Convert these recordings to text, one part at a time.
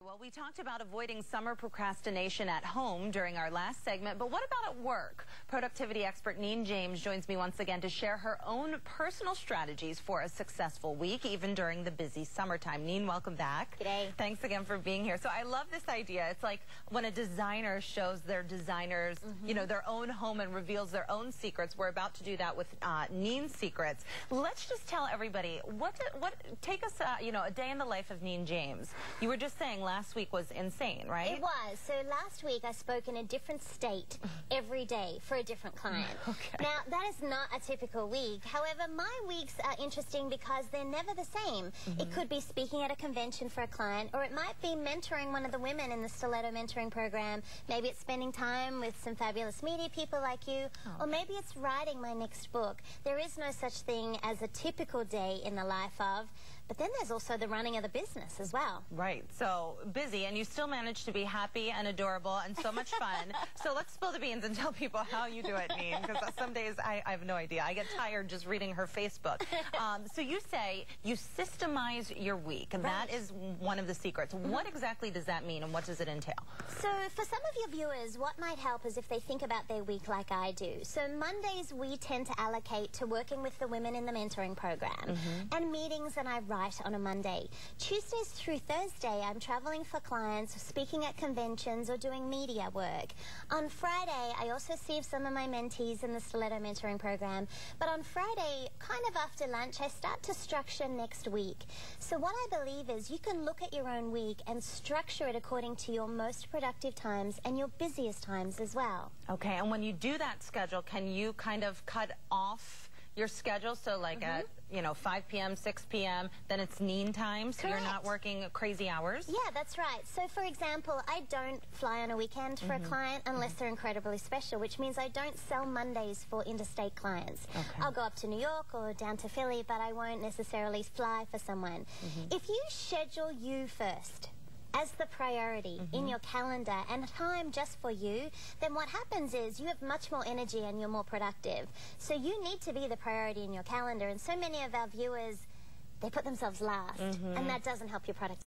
Well, we talked about avoiding summer procrastination at home during our last segment, but what about at work? Productivity expert Neen James joins me once again to share her own personal strategies for a successful week, even during the busy summertime. Neen, welcome back. G'day. Thanks again for being here. So I love this idea. It's like when a designer shows their designers, you know, their own home and reveals their own secrets. We're about to do that with Neen's secrets. Let's just tell everybody, take us, you know, a day in the life of Neen James. You were just saying last week was insane, right? It was. So last week I spoke in a different state every day for a different client. Okay. Now, that is not a typical week. However, my weeks are interesting because they're never the same. It could be speaking at a convention for a client, or it might be mentoring one of the women in the Stiletto mentoring program. Maybe it's spending time with some fabulous media people like you, or maybe it's writing my next book. There is no such thing as a typical day in the life of, but then there's also the running of the business as well. Right. So busy, and you still manage to be happy and adorable and so much fun. So let's spill the beans and tell people how you do it, Neen, because some days I have no idea. I get tired just reading her Facebook. So you say you systemize your week, and that is one of the secrets. What exactly does that mean, and what does it entail? So for some of your viewers, what might help is if they think about their week like I do. So Mondays we tend to allocate to working with the women in the mentoring program and meetings that I write on a Monday. Tuesdays through Thursday, I'm traveling for clients, speaking at conventions, or doing media work. On Friday, I also see some of my mentees in the Stiletto mentoring program. But on Friday, kind of after lunch, I start to structure next week. So what I believe is you can look at your own week and structure it according to your most productive times and your busiest times as well. Okay, and when you do that schedule, can you kind of cut off your schedule? So like at, you know, 5 p.m., 6 p.m., then it's Neen time, so you're not working crazy hours? Yeah, that's right. So for example, I don't fly on a weekend for a client unless they're incredibly special, which means I don't sell Mondays for interstate clients. I'll go up to New York or down to Philly, but I won't necessarily fly for someone. If you schedule you first as the priority in your calendar and time just for you, then what happens is you have much more energy and you're more productive. So you need to be the priority in your calendar, and so many of our viewers, they put themselves last, and that doesn't help your productivity.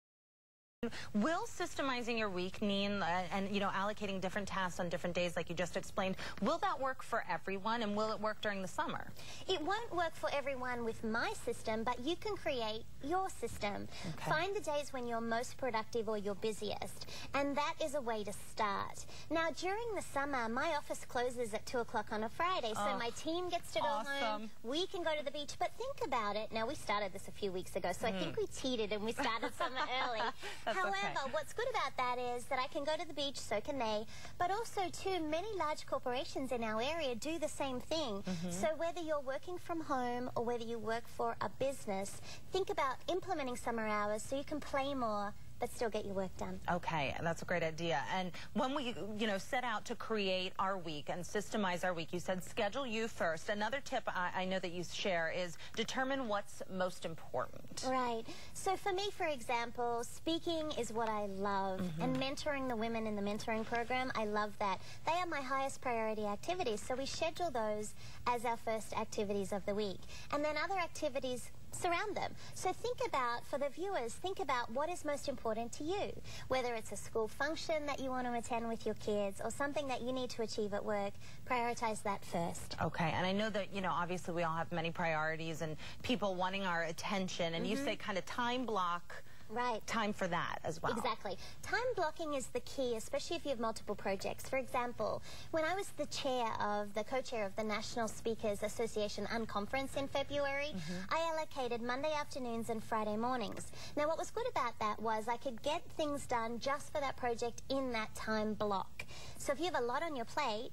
Will systemizing your week, Neen, and, you know, allocating different tasks on different days like you just explained, will that work for everyone, and will it work during the summer? It won't work for everyone with my system, but you can create your system. Find the days when you're most productive or you're busiest, and that is a way to start. Now, during the summer, my office closes at 2 o'clock on a Friday, so my team gets to go home. We can go to the beach, but think about it. Now, we started this a few weeks ago, so I think we cheated and we started summer early. However, what's good about that is that I can go to the beach, so can they, but also, too, many large corporations in our area do the same thing. So whether you're working from home or whether you work for a business, think about implementing summer hours so you can play more but still get your work done. Okay, and that's a great idea. And when we, you know, set out to create our week and systemize our week, you said schedule you first. Another tip I know that you share is determine what's most important. Right. So for me, for example, speaking is what I love, and mentoring the women in the mentoring program, I love that. They are my highest priority activities, so we schedule those as our first activities of the week. And then other activities surround them. So think about, for the viewers, think about what is most important to you. Whether it's a school function that you want to attend with your kids or something that you need to achieve at work, prioritize that first. Okay, and I know that, you know, obviously we all have many priorities and people wanting our attention, and you say kind of time block. Right. Time for that as well. Exactly. Time blocking is the key, especially if you have multiple projects. For example, when I was the co-chair of the National Speakers Association Unconference in February, I allocated Monday afternoons and Friday mornings. Now, what was good about that was I could get things done just for that project in that time block. So if you have a lot on your plate,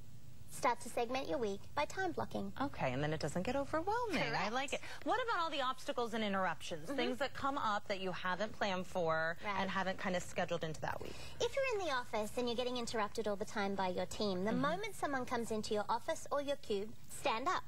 start to segment your week by time blocking. Okay, and then it doesn't get overwhelming. Correct. I like it. What about all the obstacles and interruptions, things that come up that you haven't planned for and haven't kind of scheduled into that week? If you're in the office and you're getting interrupted all the time by your team, the moment someone comes into your office or your cube, stand up.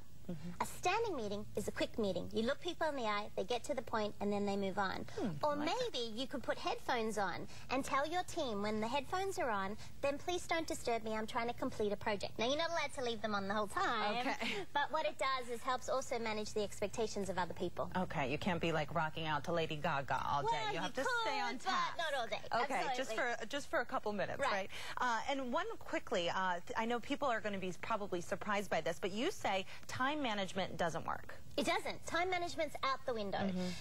A standing meeting is a quick meeting. You look people in the eye, they get to the point, and then they move on. Or maybe you could put headphones on and tell your team when the headphones are on, then please don't disturb me, I'm trying to complete a project. Now, you're not allowed to leave them on the whole time, but what it does is helps also manage the expectations of other people. Okay, you can't be like rocking out to Lady Gaga all day. Well, you have to stay on task. But not all day. Okay, Absolutely. just for a couple minutes, right? And one quickly, I know people are going to be probably surprised by this, but you say time management doesn't work. It doesn't. Time management's out the window.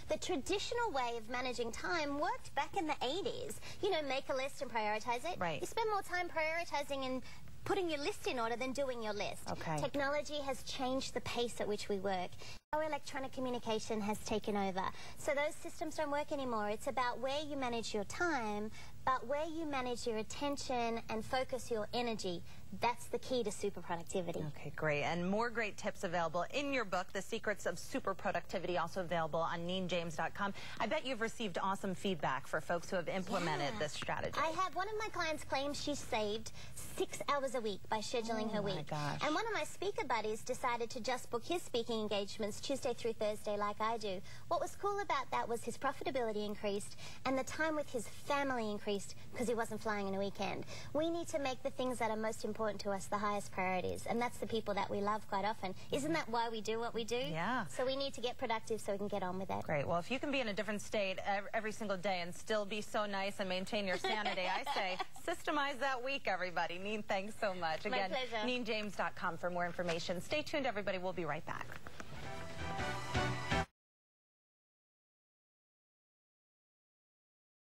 The traditional way of managing time worked back in the 80s. You know, make a list and prioritize it. Right. You spend more time prioritizing and putting your list in order than doing your list. Okay. Technology has changed the pace at which we work. Our electronic communication has taken over. So those systems don't work anymore. It's about where you manage your time, but where you manage your attention and focus your energy. That's the key to super productivity. Okay, great. And more great tips available in your book, The Secrets of Super Productivity, also available on neenjames.com. I bet you've received awesome feedback for folks who have implemented this strategy. I have. One of my clients claims she saved 6 hours a week by scheduling her week. Gosh. And one of my speaker buddies decided to just book his speaking engagements Tuesday through Thursday like I do. What was cool about that was his profitability increased and the time with his family increased because he wasn't flying on a weekend. We need to make the things that are most important to us the highest priorities, and that's the people that we love quite often. Isn't that why we do what we do? Yeah. So we need to get productive so we can get on with it. Great. Well, if you can be in a different state every single day and still be so nice and maintain your sanity, I say systemize that week, everybody. Neen, thanks so much. Again, my pleasure. neenjames.com for more information. Stay tuned, everybody. We'll be right back.